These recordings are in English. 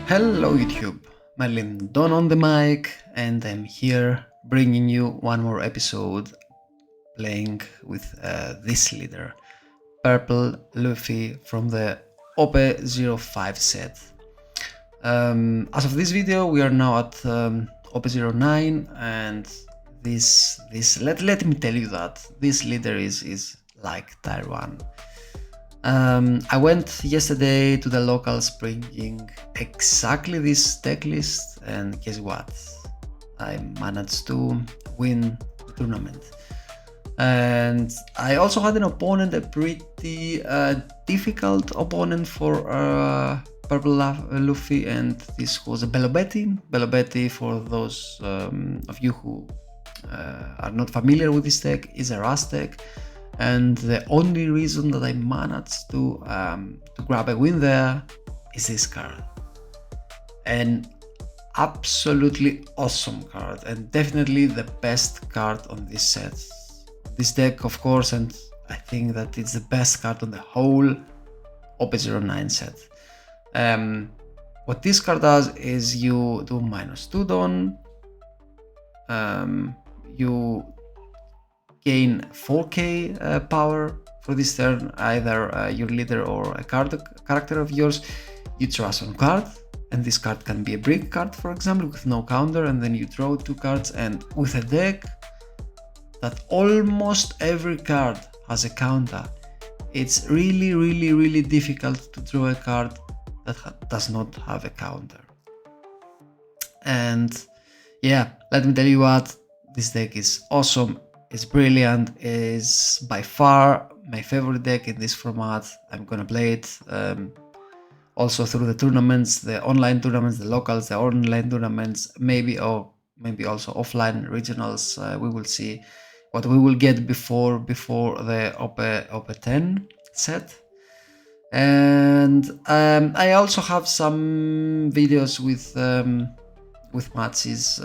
Hello YouTube, Merlin Don on the mic, and I'm here bringing you one more episode playing with this leader, Purple Luffy from the OP05 set. As of this video, we are now at OP09, and let me tell you that this leader is like tier 1. I went yesterday to the locals bringing exactly this deck list, and guess what? I managed to win the tournament. And I also had an opponent, a pretty difficult opponent for Purple Luffy, and this was a Belobetti. Belobetti, for those of you who are not familiar with this deck, is a Rust deck. And the only reason that I managed to grab a win there is this card. An absolutely awesome card, and definitely the best card on this set. This deck, of course, and I think that it's the best card on the whole OP09 set. What this card does is you do -2 Dawn, you gain 4k power for this turn, either your leader or a character of yours. You draw some card, and this card can be a brick card, for example, with no counter, and then you draw 2 cards. And with a deck that almost every card has a counter, it's really difficult to draw a card that does not have a counter. And yeah, let me tell you what, this deck is awesome. It's brilliant, is by far my favorite deck in this format. I'm gonna play it also through the tournaments, the online tournaments, the locals, the online tournaments, maybe also offline regionals. We will see what we will get before the OP10 set. And I also have some videos with matches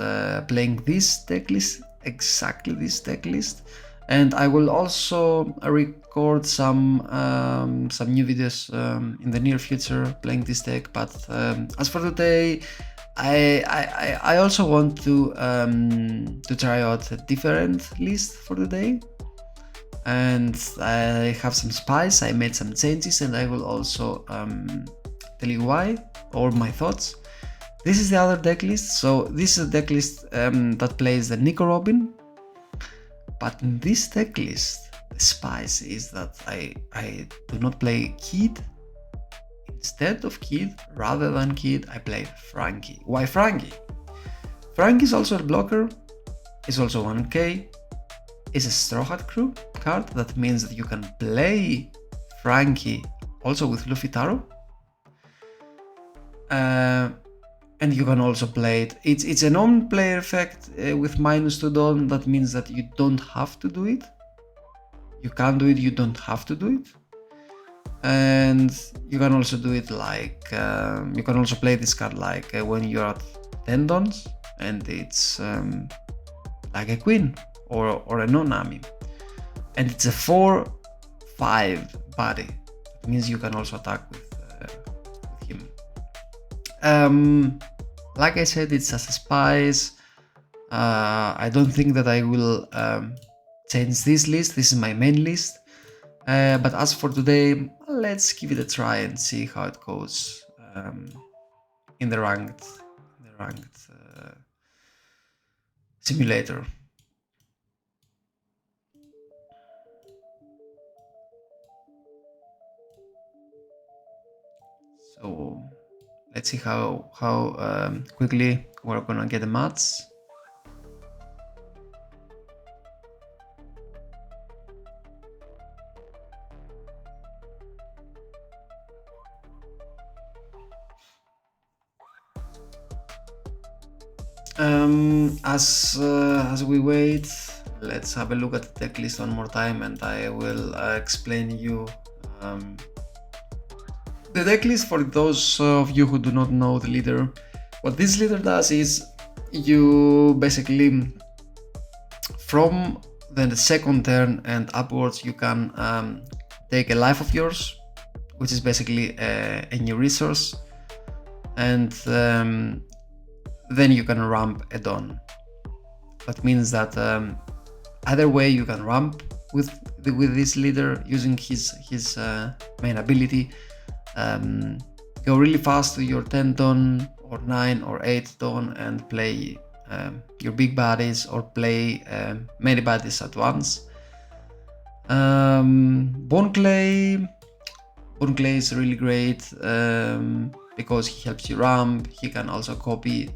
playing this deck list, exactly this deck list, and I will also record some new videos in the near future playing this deck. But as for today, I also want to try out a different list for today, and I have some spice. I made some changes, and I will also tell you why, or my thoughts. This is the other deck list. So this is a deck list that plays the Nico Robin. But in this deck list, the spice is that I do not play Kid. Instead of Kid, rather than Kid, I play Frankie. Why Frankie? Frankie is also a blocker, is also 1k, is a Straw Hat Crew card. That means that you can play Frankie also with Luffy Taro. And you can also play it. It's a non-player effect with -2 Dawn. That means that you don't have to do it. You can do it, you don't have to do it. And you can also do it like, you can also play this card like when you're at 10 Dawns, and it's like a Queen or a non-Nami. And it's a 4/5 body. It means you can also attack with him. Like I said, it's just a spice. I don't think that I will change this list. This is my main list. But as for today, let's give it a try and see how it goes in the ranked simulator. So let's see how quickly we're gonna get the mats. As we wait, let's have a look at the deck list one more time, and I will explain you the deck list for those of you who do not know the leader. What this leader does is you basically, from the second turn and upwards, you can take a life of yours, which is basically a new resource. and then you can ramp a Dawn. That means that either way you can ramp with this leader using his main ability. Go really fast to your 10 Dawn or 9 or 8 Dawn and play your big baddies, or play many baddies at once. Bone Clay is really great because he helps you ramp. He can also copy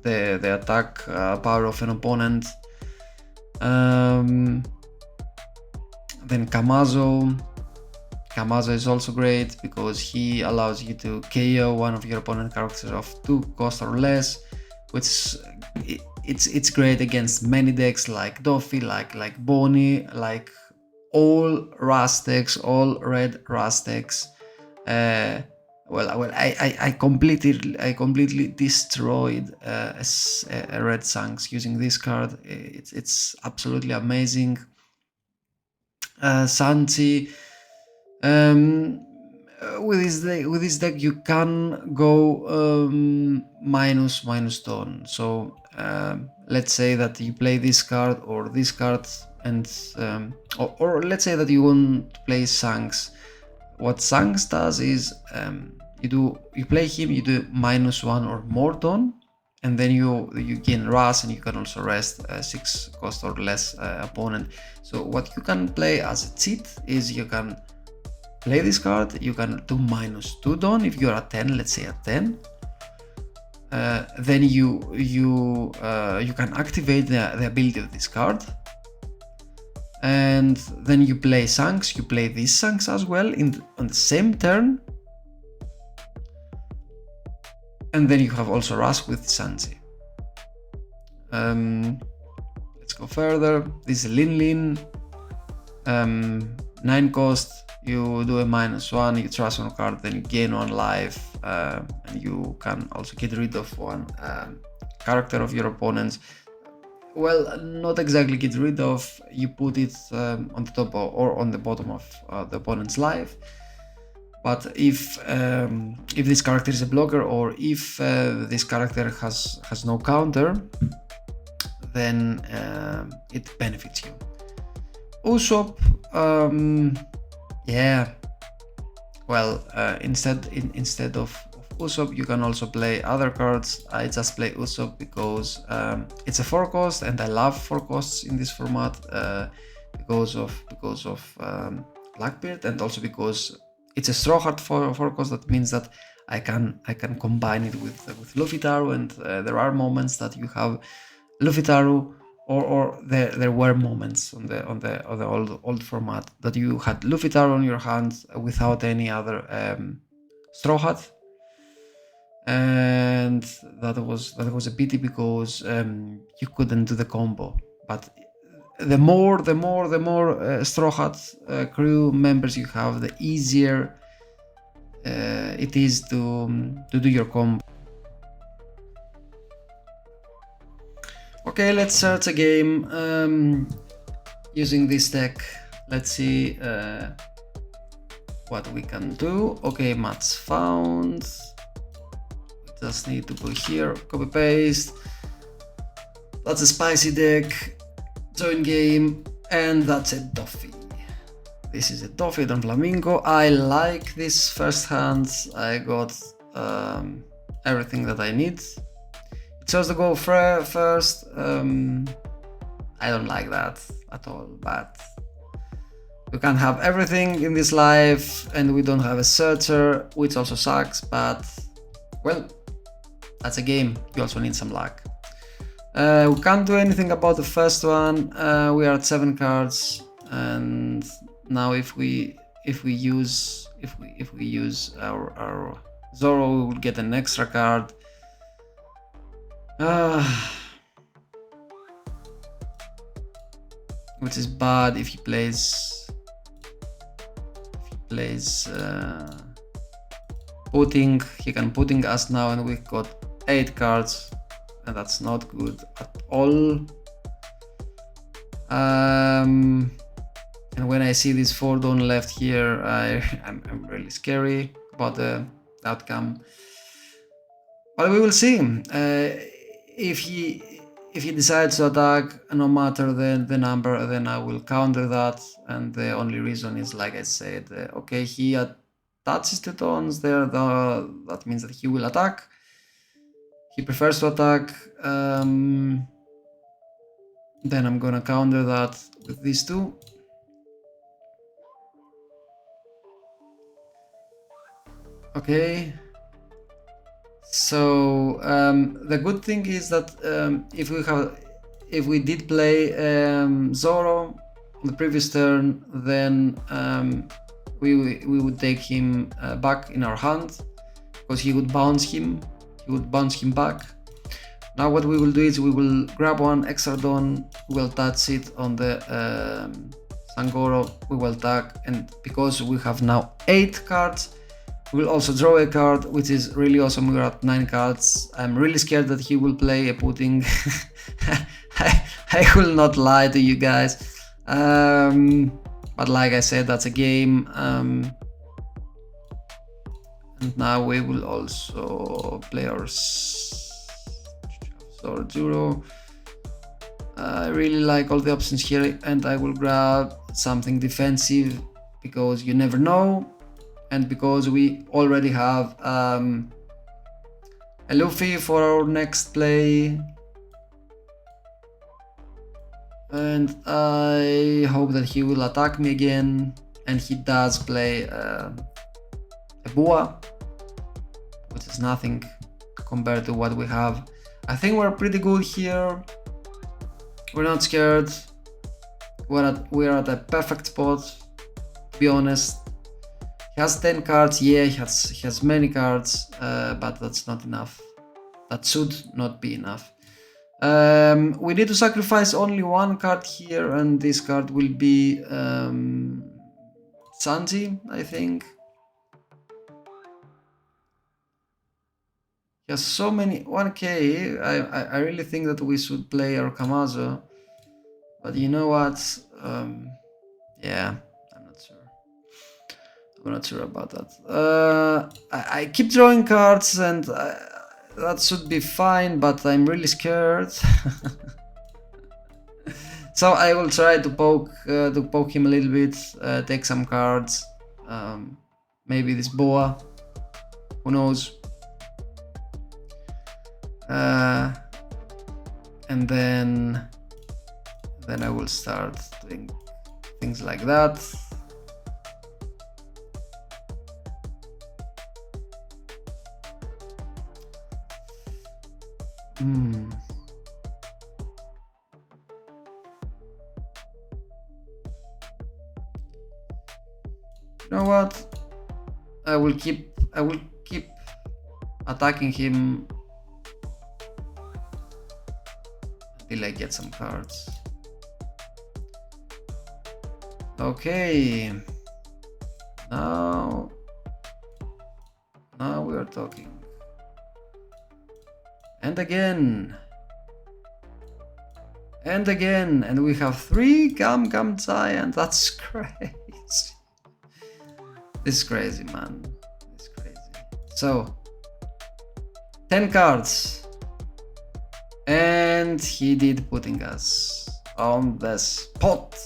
the attack power of an opponent. Then Kamazo is also great because he allows you to KO one of your opponent characters of 2 cost or less, which it's great against many decks like Doffy, like Bonnie, like all Rust decks, all red Rust decks. I completely destroyed a red Shanks using this card. It's absolutely amazing. Sanchi. With this deck you can go minus Dawn. So let's say that you play this card or this card, and or let's say that you want to play Shanks. What Shanks does is you play him, you do -1 or more Dawn, and then you gain Rush, and you can also rest 6 cost or less opponent. So what you can play as a cheat is you can play this card, you can do -2 Dawn if you're at 10, let's say at 10. Then you can activate the ability of this card, and then you play Shanks, you play these Shanks as well on the same turn, and then you have also Rush with Sanji. Let's go further. This is Lin, 9 cost. You do a -1, you trust one card, then you gain 1 life, and you can also get rid of 1 character of your opponents. Well, not exactly get rid of, you put it on the top or on the bottom of the opponent's life. But if this character is a blocker, or if this character has no counter, then it benefits you. Usopp, yeah, well, instead of Usopp, you can also play other cards. I just play Usopp because it's a 4 cost, and I love 4 costs in this format because of Blackbeard, and also because it's a Straw Hat 4 cost. That means that I can combine it with Luffy Taro, and there are moments that you have Luffy Taro, or there were moments on the old format that you had Luffy Taro on your hands without any other Straw Hat, and that was a pity because you couldn't do the combo. But the more Straw Hat crew members you have, the easier it is to do your combo. Okay, let's search a game using this deck. Let's see what we can do. Okay, match found. Just need to go here, copy paste. That's a spicy deck. Join game, and that's a Doffy. This is a Doffy Don Flamingo. I like this first hand. I got everything that I need. Chose to go first. I don't like that at all, but we can't have everything in this life, and we don't have a searcher, which also sucks, but well, that's a game. You also need some luck. We can't do anything about the first one. We are at 7 cards, and now if we use our Zoro, we will get an extra card. Which is bad if he plays Pudding. He can Pudding us now, and we've got 8 cards, and that's not good at all. And when I see this 4 Dawn left here, I'm really scary about the outcome. But we will see. If he decides to attack, no matter the number, then I will counter that. And the only reason is, like I said, okay, he attaches 2 tones there. That means that he will attack. He prefers to attack. Then I'm gonna counter that with these 2. Okay. So the good thing is that if we did play Zoro on the previous turn, then we would take him back in our hand, because he would bounce him. He would bounce him back. Now what we will do is we will grab 1 extra Dawn, we will touch it on the Sangoro, we will attack, and because we have now 8 cards, we will also draw a card, which is really awesome. We're at 9 cards. I'm really scared that he will play a pudding. I will not lie to you guys. But like I said, that's a game. And now we will also play our Zoro. I really like all the options here, and I will grab something defensive because you never know. And because we already have a Luffy for our next play, and I hope that he will attack me again, and he does play a Boa, which is nothing compared to what we have. I think we're pretty good here. We're not scared. We're at a perfect spot, to be honest. He has 10 cards, yeah, he has many cards, but that's not enough. That should not be enough. We need to sacrifice only 1 card here, and this card will be Sanji, I think. He has so many 1k. I really think that we should play our Kamazo, but you know what? Yeah. I'm not sure about that. I keep drawing cards, and that should be fine, but I'm really scared. So I will try to poke him a little bit, take some cards, maybe this Boa, who knows. And then I will start doing things like that. You know what? I will keep attacking him until I get some cards. Okay. Now we are talking. And again. And again. And we have 3 Gum Giant. That's crazy. This is crazy, man. This is crazy. So, 10 cards. And he did putting us on the spot.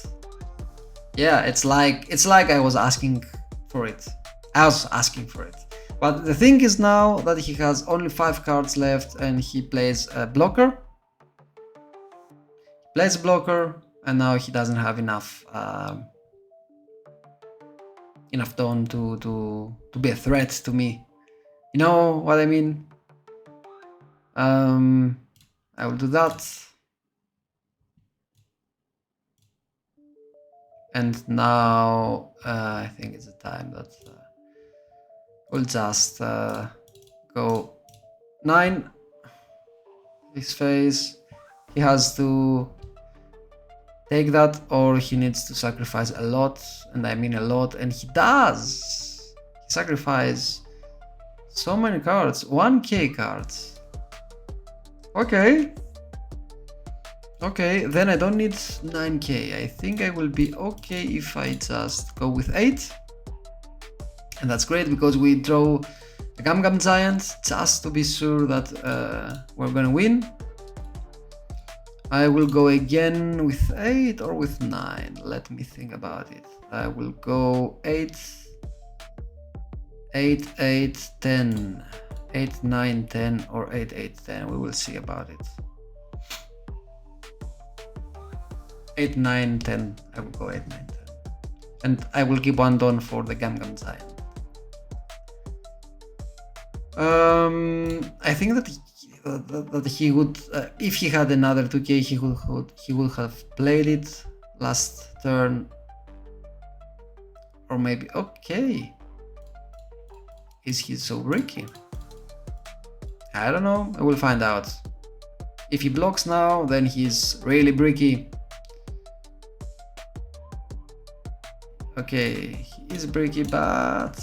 Yeah, it's like I was asking for it. I was asking for it. But the thing is now that he has only 5 cards left, and he plays a blocker. Plays a blocker, and now he doesn't have enough tone to be a threat to me. You know what I mean? I will do that. And now I think it's a time that we'll just go 9. His face. He has to take that, or he needs to sacrifice a lot, and I mean a lot, and he does. He sacrifices so many cards, 1k cards. Okay, then I don't need 9k. I think I will be okay if I just go with 8. And that's great because we draw the Gum Giant, just to be sure that we're gonna win. I will go again with 8 or with 9. Let me think about it. I will go 8, 8, 8, 10. 8, 9, 10 or 8, 8, 10. We will see about it. 8, 9, 10. I will go 8, 9, 10. And I will keep one Don for the Gum Giant. I think that he would, if he had another 2k, he would have played it last turn, or maybe. Okay, is he so bricky? I don't know. I will find out. If he blocks now, then he's really bricky. Okay, he's bricky, but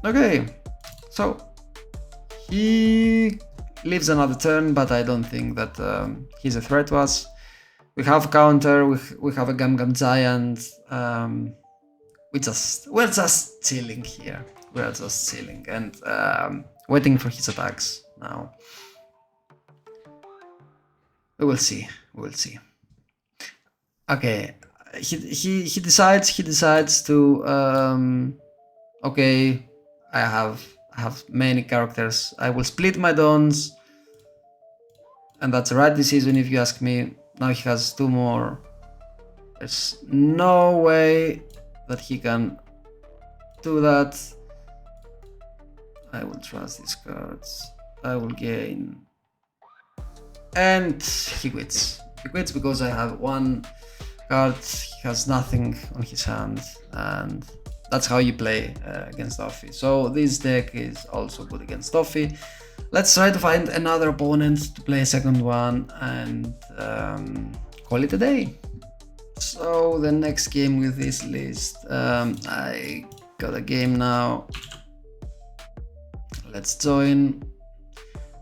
okay. So he lives another turn, but I don't think that he's a threat to us. We have counter. We have a Gum Giant. We're just chilling here. We're just chilling and waiting for his attacks now. We will see. We will see. Okay, he decides to okay, I have many characters. I will split my Dons, and that's the right decision if you ask me. Now he has 2 more. There's no way that he can do that. I will trust these cards. I will gain. And he quits. He quits because I have 1 card. He has nothing on his hand, and that's how you play against Pluffy. So this deck is also good against Pluffy. Let's try to find another opponent to play a second one and call it a day. So the next game with this list, I got a game now. Let's join.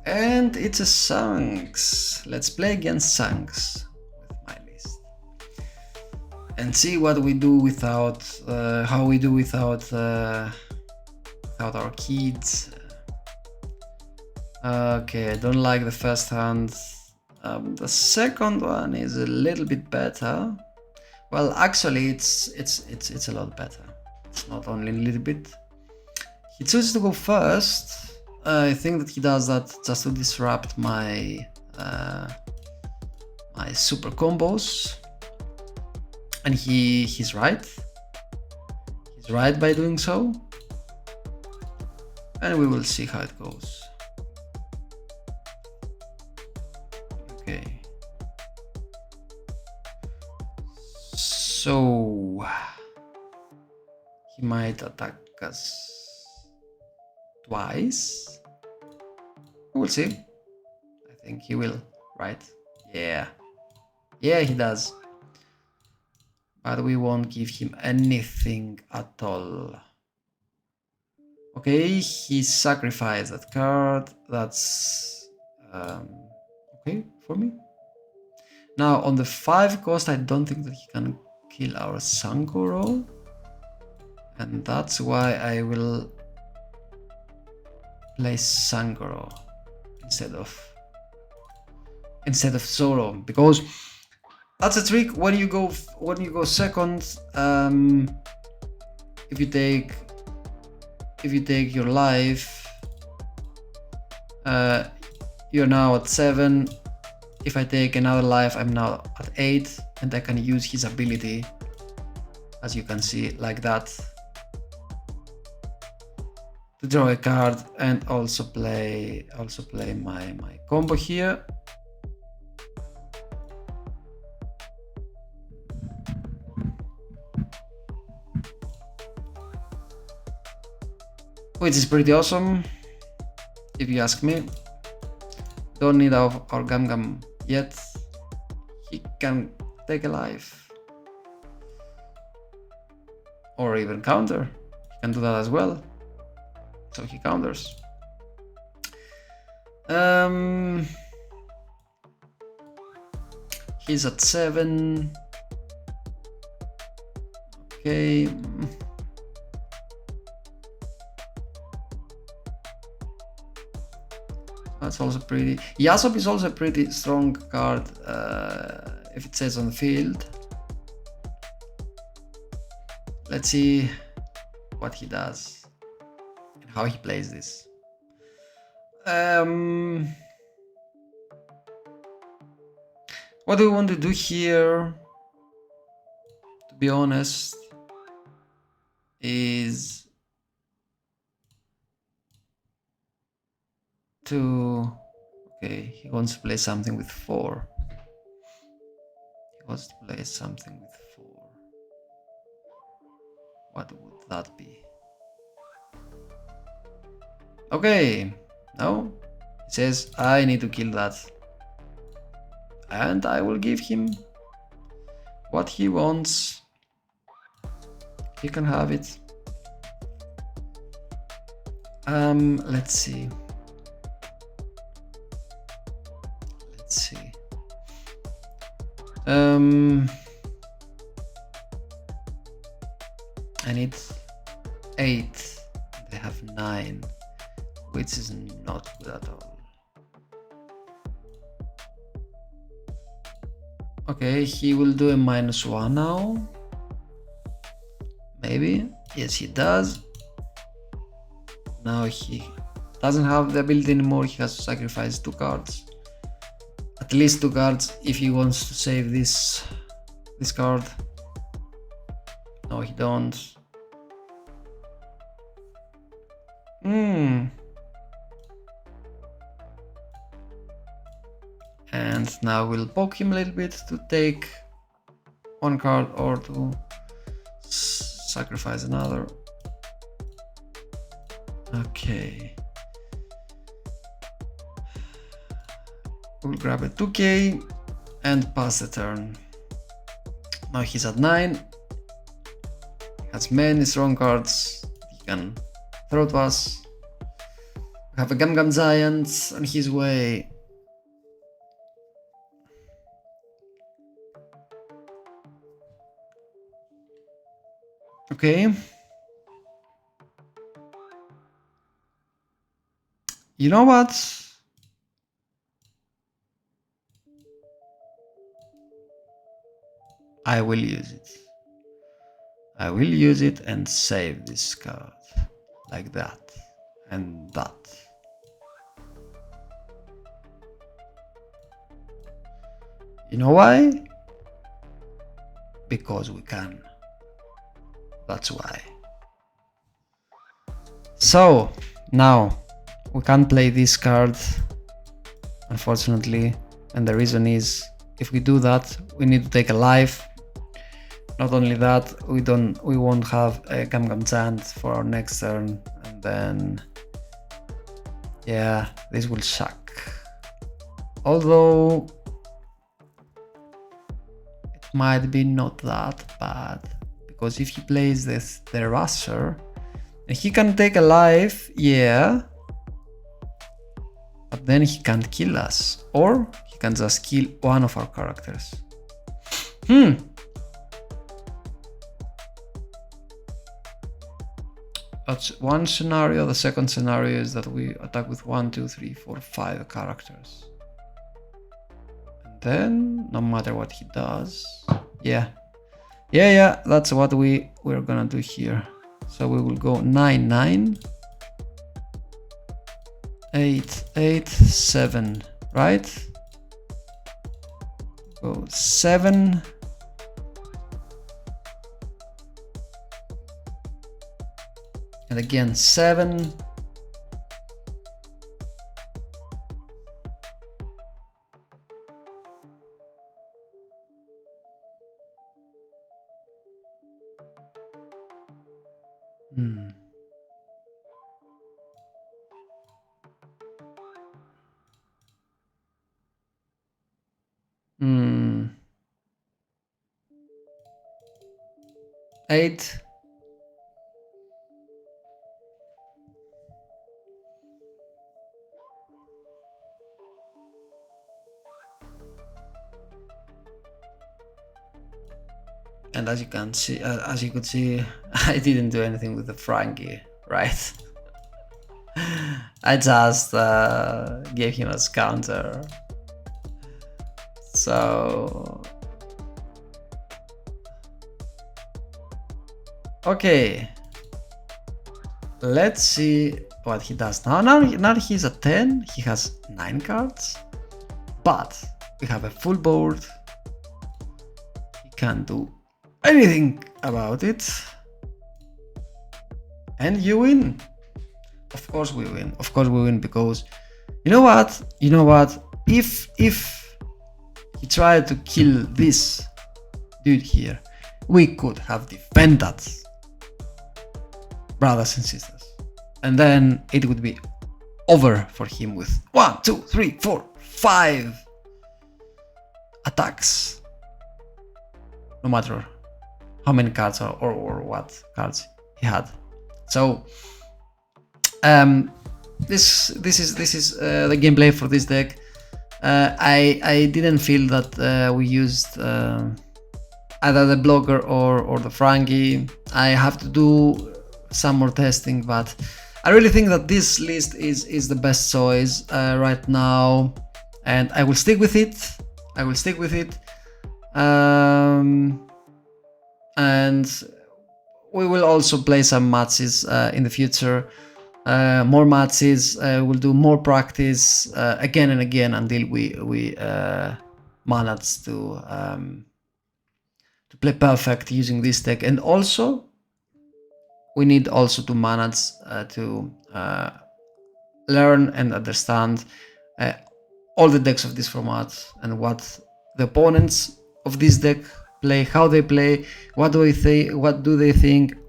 And it's a Sanks. Let's play against Sanks with my list. And see what we do without, how we do without our kids. Okay, I don't like the first hand. The second one is a little bit better. Well, actually, it's a lot better. It's not only a little bit. He chooses to go first. I think that he does that just to disrupt my my super combos, and he's right. He's right by doing so, and we will see how it goes. Okay. So he might attack us twice. We'll see. I think he will, right? Yeah. Yeah, he does. But we won't give him anything at all. Okay, he sacrificed that card. That's okay for me. Now on the 5 cost, I don't think that he can kill our Sankoro, and that's why I will play Sankoro instead of Zoro, because that's a trick when you go second. If you take your life, you're now at 7. If I take another life, I'm now at 8, and I can use his ability, as you can see, like that, to draw a card and also play my combo here. Which is pretty awesome, if you ask me. Don't need our Gum yet. He can take a life, or even counter. He can do that as well. So he counters. He's at 7. Okay. That's also pretty. Yasop is also a pretty strong card if it says on the field. Let's see what he does and how he plays this. What do we want to do here, to be honest, is to... Okay, he wants to play something with 4. He wants to play something with 4. What would that be? Okay, no. He says, I need to kill that. And I will give him what he wants. He can have it. Let's see. Let's see. I need 8. They have 9, which is not good at all. Okay, he will do a -1 now. Maybe. Yes, he does. Now he doesn't have the ability anymore. He has to sacrifice 2 cards. At least 2 cards if he wants to save this card. No, he don't. And now we'll poke him a little bit to take 1 card or to sacrifice another. Okay. We'll grab a 2k and pass the turn. Now he's at 9. He has many strong cards he can throw to us. We have a Gum Giant on his way. Okay. You know what? I will use it. I will use it and save this card. Like that. And that. You know why? Because we can. That's why. So, now we can't play this card, unfortunately, and the reason is if we do that, we need to take a life. Not only that, we won't have a Gum Giant for our next turn, and then yeah, this will suck. Although it might be not that bad, because if he plays the Rusher, and he can take a life, yeah, but then he can't kill us, or he can just kill one of our characters. That's one scenario. The second scenario is that we attack with 1, 2, 3, 4, 5 characters. And then, no matter what he does, yeah, that's what we're gonna do here. So we will go 9, 9, 8, 8, 7, right? Go 7. And again, 7. Eight. And as you can see, as you could see, I didn't do anything with the Frankie, right? I just gave him a counter. So okay, let's see what he does now. Now he's at 10. He has 9 cards, but we have a full board. He can't do anything about it, and you win. Of course we win. Of course we win, because you know what? You know what? If he tried to kill this dude here, we could have defended, brothers and sisters, and then it would be over for him with 1, 2, 3, 4, 5 attacks, no matter how many cards or what cards he had. So this is the gameplay for this deck. I didn't feel that we used either the blocker or the Frankie. I have to do some more testing, but I really think that this list is the best choice right now, and I will stick with it. I will stick with it, and we will also play some matches in the future. More matches. We'll do more practice again and again until we manage to play perfect using this deck. And also, we need also to manage to learn and understand all the decks of this format and what the opponents of this deck play, how they play, what do they think,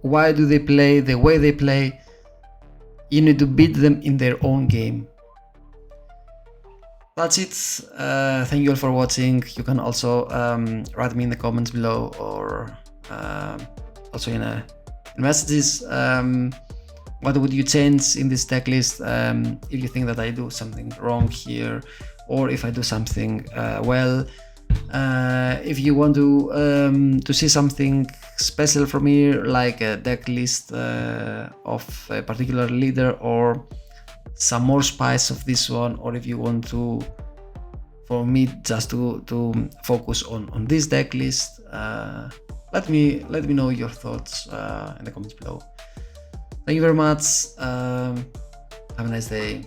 why do they play the way they play. You need to beat them in their own game. That's it. Thank you all for watching. You can also write me in the comments below, or also in messages. What would you change in this deck list if you think that I do something wrong here, or if I do something well. If you want to see something special from here, like a deck list of a particular leader, or some more spice of this one, or if you want to, for me, just to focus on this deck list, let me know your thoughts in the comments below. Thank you very much. Have a nice day.